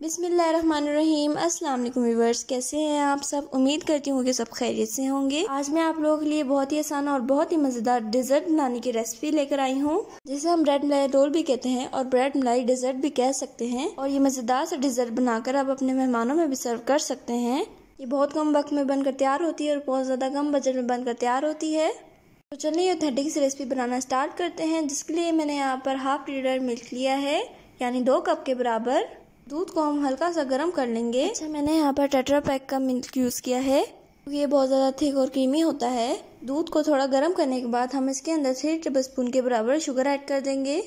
बिस्मिल्लाहिर्रहमानिर्रहीम। अस्सलाम वालेकुम व्यूअर्स, कैसे हैं आप सब। उम्मीद करती हूँ कि सब खैरियत से होंगे। आज मैं आप लोगों के लिए बहुत ही आसान और बहुत ही मज़ेदार डिज़र्ट बनाने की रेसिपी लेकर आई हूँ, जिसे हम ब्रेड मलाई रोल भी कहते हैं और ब्रेड मलाई डिज़र्ट भी कह सकते हैं। और ये मज़ेदार सा डिज़र्ट बनाकर आप अपने मेहमानों में भी सर्व कर सकते हैं। ये बहुत कम वक्त में बनकर तैयार होती है और बहुत ज़्यादा कम बजट में बनकर तैयार होती है। तो चलिए ऑथेंटिक सी रेसिपी बनाना स्टार्ट करते हैं, जिसके लिए मैंने यहाँ पर हाफ लीटर मिल्क लिया है, यानी 2 कप के बराबर। दूध को हम हल्का सा गर्म कर लेंगे। अच्छा, मैंने यहाँ पर टेट्रा पैक का मिल्क यूज़ किया है क्योंकि ये बहुत ज़्यादा थिक और क्रीमी होता है। दूध को थोड़ा गर्म करने के बाद हम इसके अंदर 3 टेबलस्पून के बराबर शुगर ऐड कर देंगे।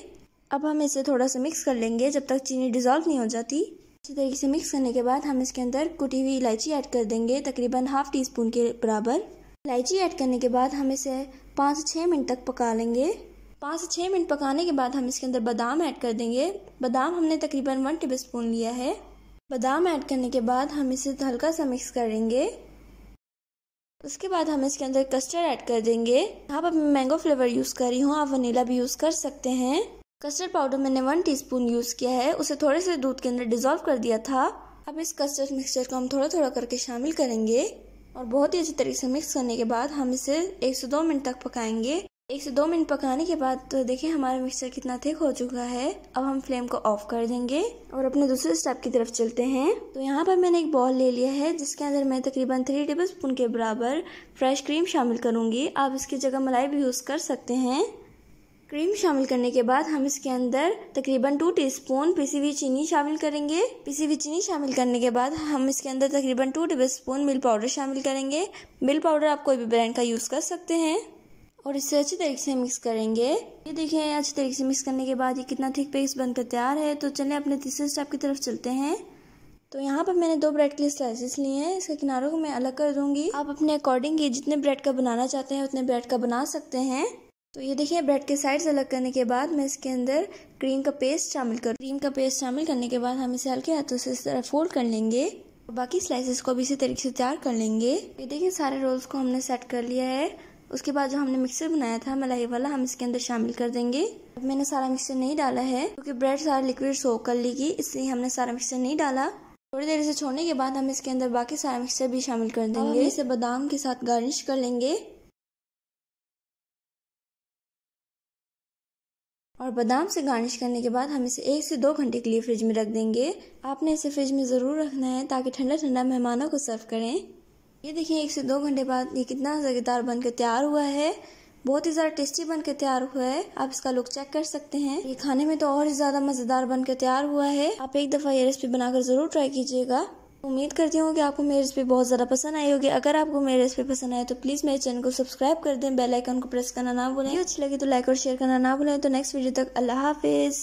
अब हम इसे थोड़ा सा मिक्स कर लेंगे जब तक चीनी डिज़ोल्व नहीं हो जाती। अच्छी तरीके से मिक्स करने के बाद हम इसके अंदर कुटी हुई इलायची ऐड कर देंगे, तकरीबन हाफ टी स्पून के बराबर। इलायची ऐड करने के बाद हम इसे 5 से 6 मिनट तक पका लेंगे। 5 से 6 मिनट पकाने के बाद हम इसके अंदर बादाम ऐड कर देंगे। बादाम हमने तकरीबन 1 टेबलस्पून लिया है। बादाम ऐड करने के बाद हम इसे हल्का सा मिक्स करेंगे। उसके बाद हम इसके अंदर कस्टर्ड ऐड कर देंगे। यहाँ पर मैं मैंगो फ्लेवर यूज़ कर रही हूँ, आप वनीला भी यूज़ कर सकते हैं। कस्टर्ड पाउडर मैंने 1 टीस्पून यूज़ किया है, उसे थोड़े से दूध के अंदर डिज़ोल्व कर दिया था। अब इस कस्टर्ड मिक्सचर को हम थोड़ा थोड़ा करके शामिल करेंगे और बहुत ही अच्छी तरीके से मिक्स करने के बाद हम इसे 1 से 2 मिनट तक पकाएंगे। 1 से 2 मिनट पकाने के बाद तो देखिए हमारा मिक्सचर कितना थिक हो चुका है। अब हम फ्लेम को ऑफ कर देंगे और अपने दूसरे स्टेप की तरफ चलते हैं। तो यहाँ पर मैंने एक बॉल ले लिया है, जिसके अंदर मैं तकरीबन 3 टेबलस्पून के बराबर फ्रेश क्रीम शामिल करूंगी। आप इसकी जगह मलाई भी यूज़ कर सकते हैं। क्रीम शामिल करने के बाद हम इसके अंदर तकरीबन 2 टीस्पून पिसी हुई चीनी शामिल करेंगे। पिसी हुई चीनी शामिल करने के बाद हम इसके अंदर तकरीबन 2 टेबलस्पून मिल्क पाउडर शामिल करेंगे। मिल्क पाउडर आप कोई भी ब्रांड का यूज़ कर सकते हैं और इसे अच्छी तरीके से मिक्स करेंगे। ये देखिए अच्छी तरीके से मिक्स करने के बाद ये कितना थिक पेस्ट बनकर तैयार है। तो चलिए अपने तीसरे स्टेप की तरफ चलते हैं। तो यहाँ पर मैंने 2 ब्रेड के स्लाइसेस लिए हैं, इसके किनारों को मैं अलग कर दूंगी। आप अपने अकॉर्डिंग ये जितने ब्रेड का बनाना चाहते हैं उतने ब्रेड का बना सकते हैं। तो ये देखिए ब्रेड के साइड्स अलग करने के बाद मैं इसके अंदर क्रीम का पेस्ट शामिल करने के बाद हम इसे हल्के हाथों से इस तरह फोल्ड कर लेंगे और बाकी स्लाइसेस को भी इसी तरीके से तैयार कर लेंगे। ये देखिए सारे रोल्स को हमने सेट कर लिया है। उसके बाद जो हमने मिक्सर बनाया था मलाई वाला, हम इसके अंदर शामिल कर देंगे। अब मैंने सारा मिक्सर नहीं डाला है क्योंकि ब्रेड सारा लिक्विड सोक कर लेगी, इसलिए हमने सारा मिक्सर नहीं डाला। थोड़ी देर इसे छोड़ने के बाद हम इसके अंदर बाकी सारा मिक्सर भी शामिल कर देंगे। इसे बादाम के साथ गार्निश कर लेंगे और बादाम से गार्निश करने के बाद हम इसे 1 से 2 घंटे के लिए फ्रिज में रख देंगे। आपने इसे फ्रिज में ज़रूर रखना है ताकि ठंडा ठंडा मेहमानों को सर्व करें। ये देखिए 1 से 2 घंटे बाद ये कितना मज़ेदार बनकर तैयार हुआ है। बहुत ही ज़्यादा टेस्टी बनकर तैयार हुआ है। आप इसका लुक चेक कर सकते हैं। ये खाने में तो और ही ज़्यादा मज़ेदार बनकर तैयार हुआ है। आप एक दफ़ा ये रेसिपी बनाकर ज़रूर ट्राई कीजिएगा। उम्मीद करती हूँ कि आपको मेरी रेसिपी बहुत ज़्यादा पसंद आई होगी। अगर आपको मेरी रेसिपी पसंद आए तो प्लीज़ मेरे चैनल को सब्सक्राइब कर दें, बेल आइकन को प्रेस करना ना भूलें। अच्छी लगी तो लाइक और शेयर करना ना भूलें। तो नेक्स्ट वीडियो तक अल्लाह हाफिज़।